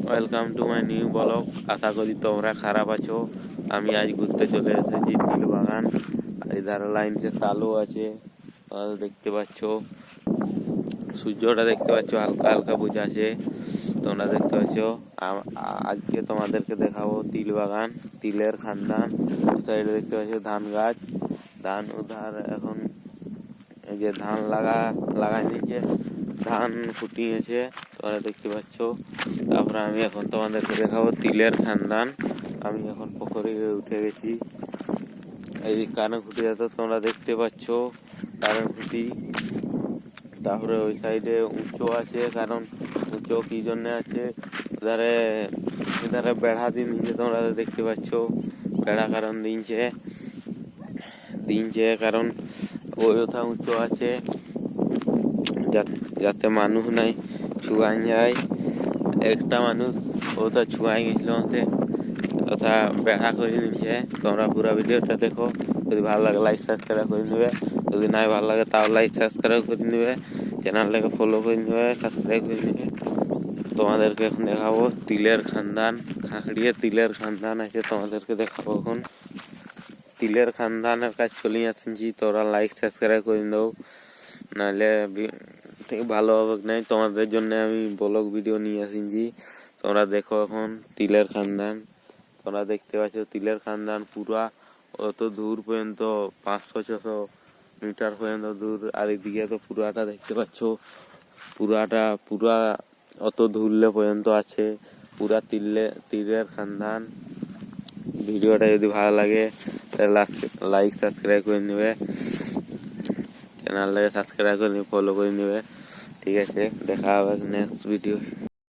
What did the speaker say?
Welcome to my new blog. আশা করি তোমরা খারাপ আছো। আমি আজ ঘুরতে চলে এসেছি তিল বাগান। আর এধারে লাইনসে তালও আছে, আর দেখতে পাচ্ছ সূর্যটা দেখতে পাচ্ছ হালকা হালকা বোঝাচ্ছে, তোমরা দেখতে পাচ্ছ। আজকে তোমাদেরকে দেখাবো তিল বাগান, তিলের খানদান। সাইডে দেখতে পাচ্ছ ধান গাছ, ধান উধার এখন এই যে ধান লাগাই নিয়েছে, ধান ফুটিয়েছে, তোমরা দেখতে পাচ্ছ। তারপরে আমি এখন তোমাদেরকে দেখাবো তিলের খানদান। আমি এখন পুকুরে উঠে গেছি। এই কারণ খুঁটিটা তো তোমরা দেখতে পাচ্ছ, কারণ খুঁটি। তারপরে ওই সাইডে উঁচু আছে, কারণ উঁচু কি জন্য আছে, এধারে বেড়া দিয়ে নিচে তোমরা দেখতে পাচ্ছ। বেড়া কারণ দিনছে কারণ ওই ওটা উঁচু আছে, যাতে মানুষ নাই ছুঁয়াই যায়। একটা মানুষ ওটা ছুঁয়াই গেছিল, ওটা বেড়া করে নিচ্ছে। তোমরা পুরো ভিডিওটা দেখো, যদি ভালো লাগে লাইক সাবস্ক্রাইব করে নেবে, যদি নাই ভালো লাগে তাও লাইক সাবস্ক্রাইব করে নেবে, চ্যানেলটাকে ফলো করে নেবে, সাবস্ক্রাইব করে নেবে। তোমাদেরকে এখন দেখাবো তিলের খানদান, খাঁকড়িয়ে তিলের খানদান আছে, তোমাদেরকে দেখাবো এখন। তিলের খানদানের কাজ চলে আসছি, তোরা লাইক সাবস্ক্রাইব করে দাও, নাহলে ভালো হবে নাই। তোমাদের জন্য আমি ব্লগ ভিডিও নিয়ে আসছি, তোমরা দেখো এখন তিলের খানদান। তোমরা দেখতে পাচ্ছ তিলের খানদান পুরা অত দূর পর্যন্ত, 500-600 মিটার পর্যন্ত দূর। আর এদিকে তো পুরাটা দেখতে পাচ্ছ, পুরা অত দূরলে পর্যন্ত আছে পুরা তিলের খানদান। ভিডিওটা যদি ভালো লাগে তাহলে লাইক সাবস্ক্রাইব করে নেবে, চ্যানেলটাকে সাবস্ক্রাইব করে নেবে, ফলো করে নেবে। ঠিক আছে, দেখা হবে নেক্সট ভিডিও।